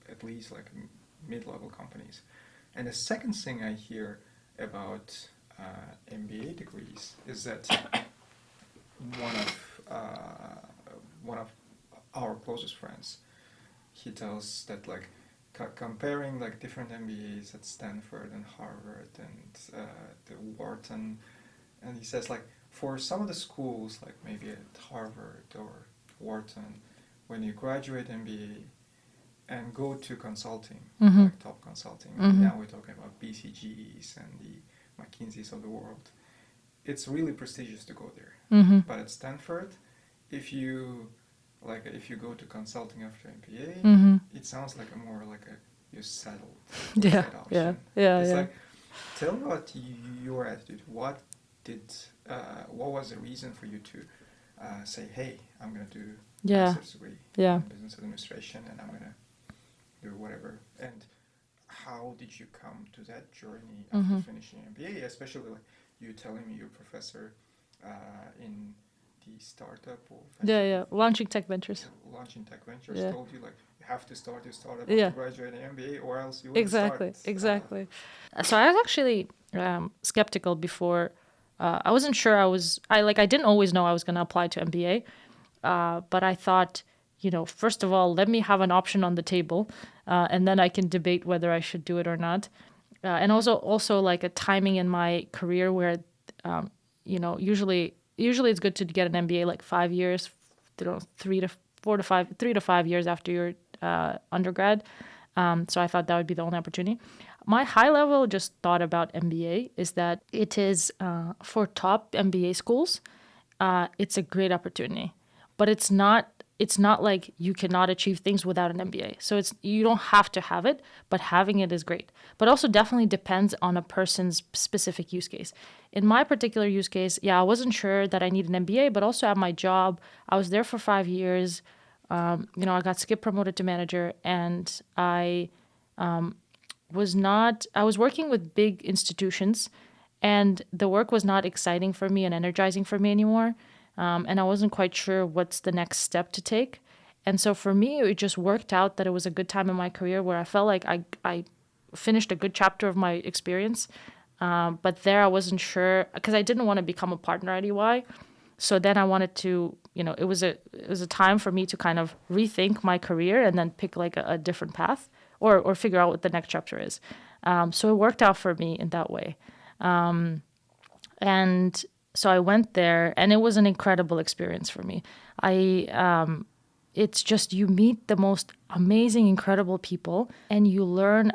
at least like mid-level companies. And the second thing I hear about MBA degrees is that one of our closest friends, he tells that like comparing like different MBAs at Stanford and Harvard and the Wharton, and he says like for some of the schools, like maybe at Harvard or Wharton, when you graduate MBA and go to consulting, Mm-hmm. like top consulting, Mm-hmm. now we're talking about BCGs and the McKinseys of the world, it's really prestigious to go there. Mm-hmm. But at Stanford, if you go to consulting after MBA, Mm-hmm. it sounds like you're settled. Yeah, that yeah, option. yeah, It's yeah. like, tell me about your attitude. What was the reason for you to say, hey, I'm going to do Yeah. master's degree Yeah. in business administration, and I'm going to do whatever. And how did you come to that journey after Mm-hmm. finishing MBA? Especially like you telling me your professor in the startup or Yeah. Launching tech ventures. launching tech ventures Yeah. told you like you have to start your startup Yeah. after graduating MBA or else you wouldn't Exactly. start. Exactly. So I was actually skeptical before. I wasn't sure I didn't always know I was going to apply to MBA. But I thought, first of all, let me have an option on the table, and then I can debate whether I should do it or not. And also like a timing in my career where, usually it's good to get an MBA like 5 years, 3 to 5 years after your undergrad. So I thought that would be the only opportunity. My high level just thought about MBA is that it is for top MBA schools. It's a great opportunity, but it's not like you cannot achieve things without an MBA. So you don't have to have it, but having it is great. But also definitely depends on a person's specific use case. In my particular use case, I wasn't sure that I need an MBA, but also at my job, I was there for 5 years. I got skip promoted to manager, and I was working with big institutions, and the work was not exciting for me and energizing for me anymore. And I wasn't quite sure what's the next step to take. And so for me, it just worked out that it was a good time in my career where I felt like I finished a good chapter of my experience. But there I wasn't sure because I didn't want to become a partner at EY. So then I wanted to, it was a time for me to kind of rethink my career and then pick like a different path or figure out what the next chapter is. So it worked out for me in that way. And so I went there, and it was an incredible experience for me. it's just you meet the most amazing, incredible people, and you learn,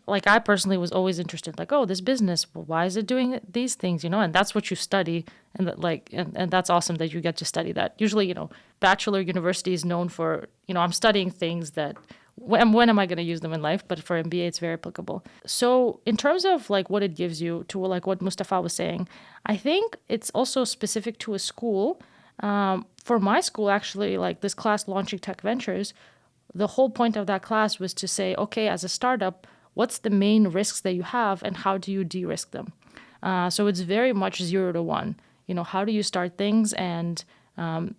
like I personally was always interested, like, oh, this business, well, why is it doing these things, and that's what you study. And and that's awesome that you get to study that. Usually, bachelor university is known for, I'm studying things that when am I going to use them in life? But for MBA, it's very applicable. So in terms of like what it gives you, to like what Mustafa was saying, I think it's also specific to a school. For my school, actually, like this class, Launching Tech Ventures, the whole point of that class was to say, okay, as a startup, what's the main risks that you have and how do you de-risk them? So it's very much 0 to 1. How do you start things, and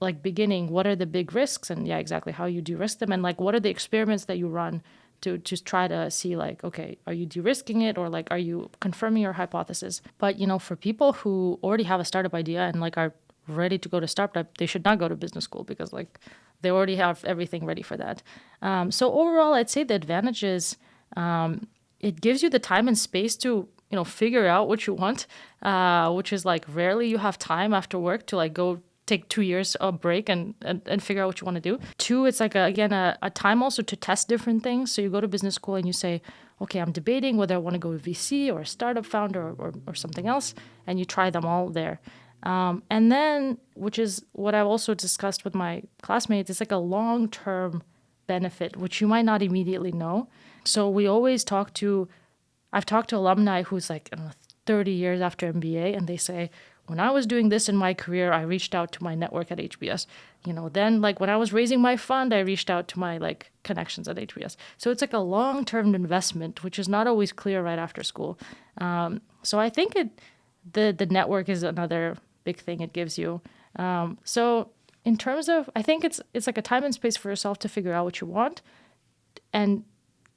like beginning, what are the big risks, and yeah, exactly how you de-risk them, and like what are the experiments that you run to just try to see like, okay, are you de-risking it, or like are you confirming your hypothesis? But for people who already have a startup idea and like are ready to go to startup, they should not go to business school because like they already have everything ready for that. So overall, I'd say the advantage is it gives you the time and space to figure out what you want, which is like rarely you have time after work to like go take 2 years of break and figure out what you want to do. 2, it's like a time also to test different things. So you go to business school and you say, okay, I'm debating whether I want to go with VC or a startup founder or something else, and you try them all there. And then, which is what I've also discussed with my classmates, it's like a long-term benefit, which you might not immediately know. So I've talked to alumni who's like, I don't know, 30 years after MBA, and they say, when I was doing this in my career, I reached out to my network at HBS. Then like when I was raising my fund, I reached out to my like connections at HBS. So it's like a long-term investment, which is not always clear right after school. So I think the network is another big thing it gives you. So in terms of, I think it's like a time and space for yourself to figure out what you want. And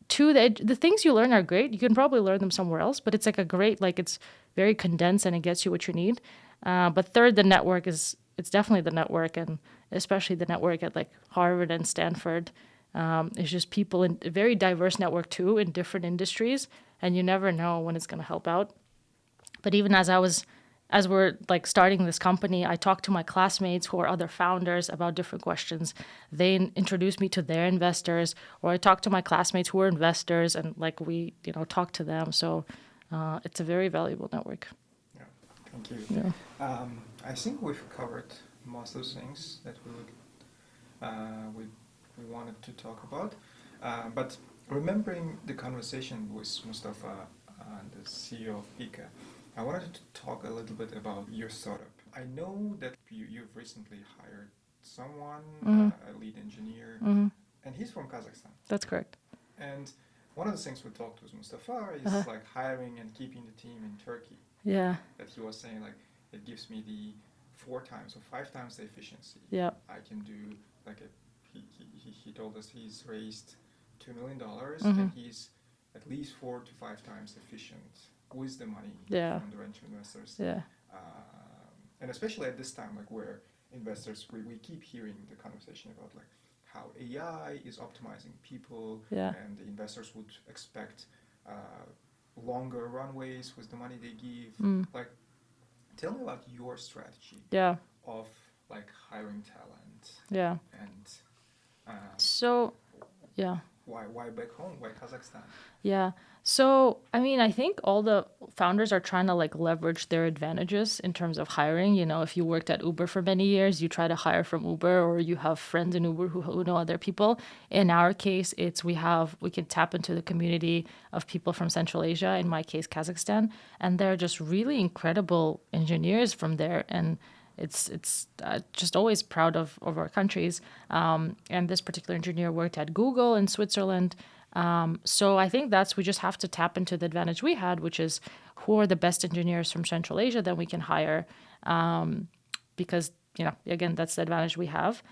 2, the things you learn are great. You can probably learn them somewhere else, but it's like it's very condensed and it gets you what you need. But 3rd, the network it's definitely the network, and especially the network at like Harvard and Stanford. It's just people in a very diverse network too in different industries, and you never know when it's going to help out. But even as we're like starting this company, I talked to my classmates who are other founders about different questions. They introduced me to their investors, or I talked to my classmates who are investors, and like we, talk to them. So it's a very valuable network. Yeah, thank you. Yeah. I think we've covered most of the things that we wanted to talk about. But remembering the conversation with Mustafa, the CEO of Pika, I wanted to talk a little bit about your startup. I know that you've recently hired someone, a lead engineer, and he's from Kazakhstan. That's correct. And one of the things we talked with Mustafa is like hiring and keeping the team in Turkey. Yeah. That he was saying like, it gives me the 4 times or 5 times the efficiency. Yeah. I can do like he told us he's raised $2 million and he's at least 4 to 5 times efficient with the money from the venture investors. Yeah. And especially at this time, like where investors, we keep hearing the conversation about like how AI is optimizing people, and the investors would expect longer runways with the money they give. Like, tell me about your strategy of like hiring talent. Yeah. And so, yeah. Why back home? Why Kazakhstan? Yeah. So, I mean, I think all the founders are trying to like leverage their advantages in terms of hiring. If you worked at Uber for many years, you try to hire from Uber, or you have friends in Uber who know other people. In our case, we can tap into the community of people from Central Asia, in my case, Kazakhstan, and they're just really incredible engineers from there. And it's just always proud of our countries. And this particular engineer worked at Google in Switzerland. So I think we just have to tap into the advantage we had, which is who are the best engineers from Central Asia that we can hire, because, again, that's the advantage we have.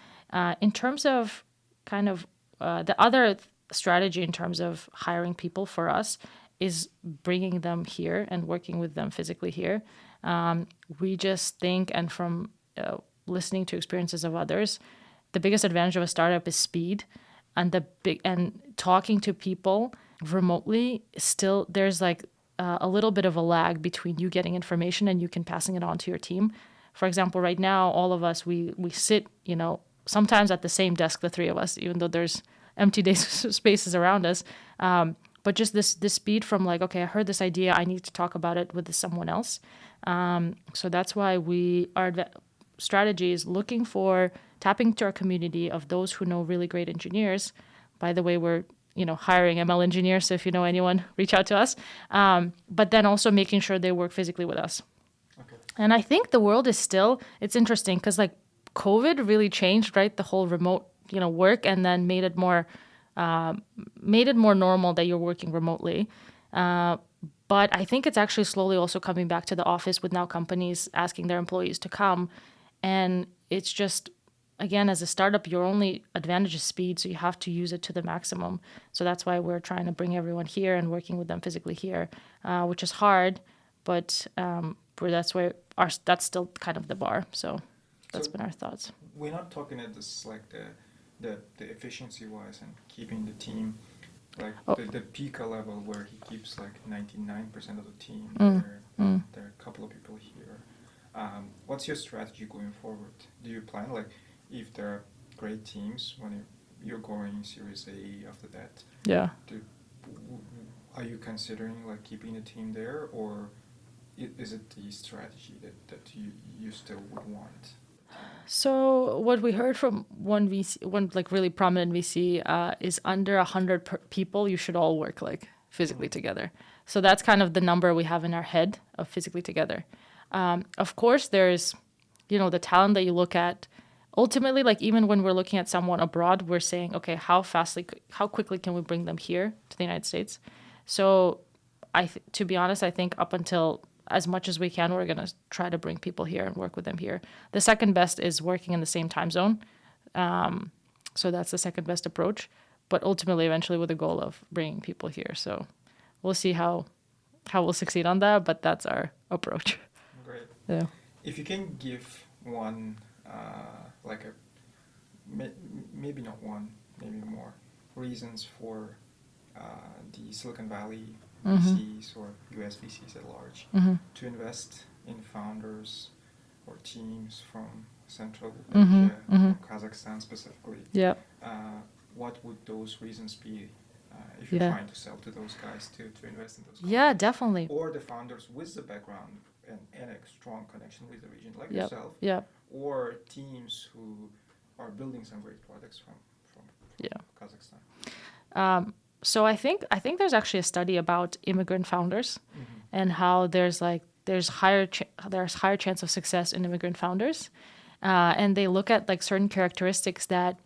In terms of kind of the other strategy in terms of hiring people for us is bringing them here and working with them physically here. We just think, and from listening to experiences of others, the biggest advantage of a startup is speed, and talking to people remotely. Still, there's like a little bit of a lag between you getting information and you can passing it on to your team. For example, right now, all of us we sit sometimes at the same desk, the three of us, even though there's empty spaces around us. But just this speed from like, okay, I heard this idea, I need to talk about it with someone else. So that's why our strategy is looking for tapping into our community of those who know really great engineers. By the way, we're hiring ML engineers, so if you know anyone, reach out to us. But then also making sure they work physically with us. Okay. And I think the world is it's interesting because like COVID really changed, right? The whole remote, work, and then made it more normal that you're working remotely. But I think it's actually slowly also coming back to the office with now companies asking their employees to come. And it's just, again, as a startup, your only advantage is speed, so you have to use it to the maximum. So that's why we're trying to bring everyone here and working with them physically here, which is hard, but that's still kind of the bar. So that's been our thoughts. We're not talking at this like the efficiency wise and keeping the team like the Pika level where he keeps like 99% of the team. There are a couple of people here. What's your strategy going forward? Do you plan like if there are great teams when you're going Series A after that? Yeah. Are you considering like keeping the team there, or is it the strategy that you still would want? So what we heard from one like really prominent VC is under 100 people, you should all work like physically together. So that's kind of the number we have in our head of physically together. Of course, there's, the talent that you look at. Ultimately, like even when we're looking at someone abroad, we're saying, okay, how quickly can we bring them here to the United States? So to be honest, I think up until as much as we can, we're going to try to bring people here and work with them here. The second best is working in the same time zone. So that's the second best approach. But ultimately, eventually with the goal of bringing people here. So we'll see how we'll succeed on that, but that's our approach. Great. Yeah. If you can give one, maybe not one, maybe more reasons for the Silicon Valley VCs or US VCs at large to invest in founders or teams from Central Asia, from Kazakhstan specifically. Yeah. What would those reasons be if you're trying to sell to those guys to invest in those companies? Yeah, definitely. Or the founders with the background and a strong connection with the region like yourself. Yeah. Or teams who are building some great products from Kazakhstan. So I think there's actually a study about immigrant founders and how there's higher chance of success in immigrant founders, and they look at like certain characteristics that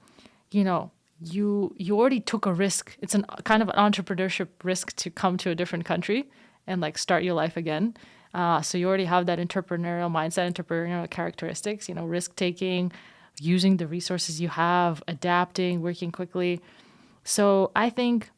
you already took a risk. It's kind of an entrepreneurship risk to come to a different country and like start your life again. So you already have that entrepreneurial mindset, entrepreneurial characteristics. Risk taking, using the resources you have, adapting, working quickly. So I think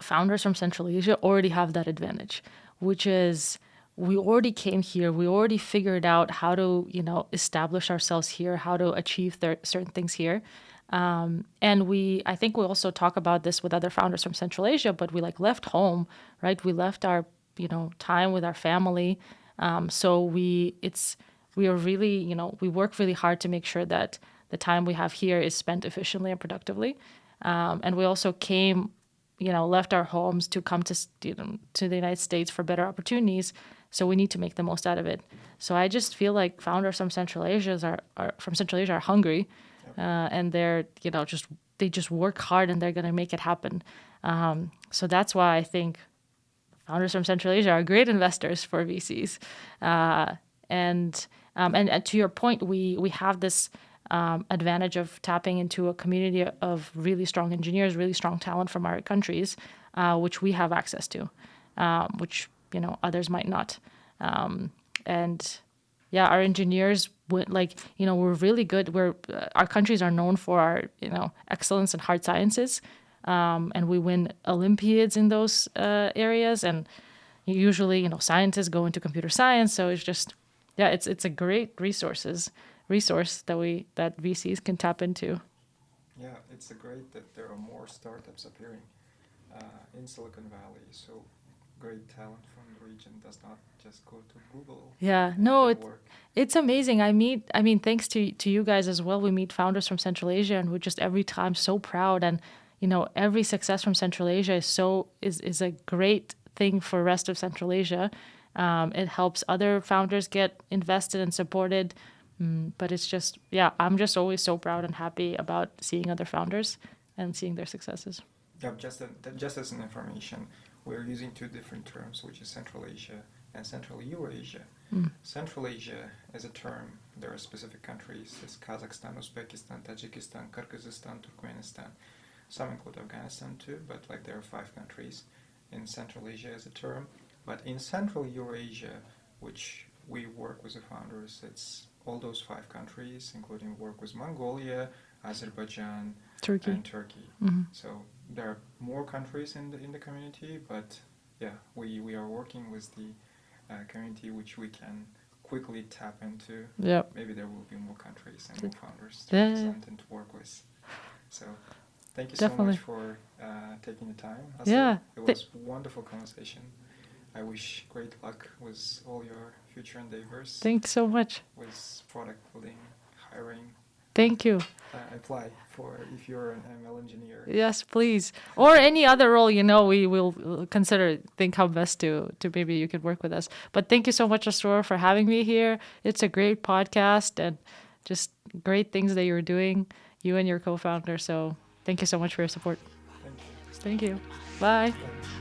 founders from Central Asia already have that advantage, which is we already came here. We already figured out how to, establish ourselves here, how to achieve certain things here. And I think we also talk about this with other founders from Central Asia, but we like left home, right? We left our, time with our family. So we are really, we work really hard to make sure that the time we have here is spent efficiently and productively. And we also came, left our homes to come to the United States for better opportunities. So we need to make the most out of it. So I just feel like founders from Central Asia are hungry, and they're they just work hard and they're gonna make it happen. So that's why I think founders from Central Asia are great investors for VCs. And to your point, we have this advantage of tapping into a community of really strong engineers, really strong talent from our countries, which we have access to, which others might not. Our engineers we're really good. Our countries are known for our excellence in hard sciences, and we win Olympiads in those areas. And usually scientists go into computer science, so it's just it's a great resource that VCs can tap into. Yeah, it's great that there are more startups appearing in Silicon Valley. So great talent from the region does not just go to Google Yeah, no, and work. it's amazing. I mean, thanks to you guys as well. We meet founders from Central Asia, and we're just every time so proud. And every success from Central Asia is a great thing for rest of Central Asia. It helps other founders get invested and supported. But it's just, yeah, I'm just always so proud and happy about seeing other founders and seeing their successes. Yeah, just as an information, we're using two different terms, which is Central Asia and Central Eurasia. Central Asia as a term, there are specific countries, it's Kazakhstan, Uzbekistan, Tajikistan, Kyrgyzstan, Turkmenistan. Some include Afghanistan too, but like there are 5 countries in Central Asia as a term. But in Central Eurasia, which we work with the founders, it's all those 5 countries, including work with Mongolia, Azerbaijan, Turkey. and Turkey. So there are more countries in the community, but yeah, we are working with the community which we can quickly tap into. Yep. Maybe there will be more countries and more founders to Yeah. represent and to work with. So thank you Definitely. so much for taking the time. Assel. Yeah. It was a wonderful conversation. I wish great luck with all your future endeavors Thanks so much. with product building, hiring. Thank you. Apply for if you're an ML engineer. Yes, please. Or any other role, we will think how best to maybe you could work with us. But thank you so much, Asror, for having me here. It's a great podcast and just great things that you're doing, you and your co-founder. So thank you so much for your support. Thank you. Thank you. Bye. Bye.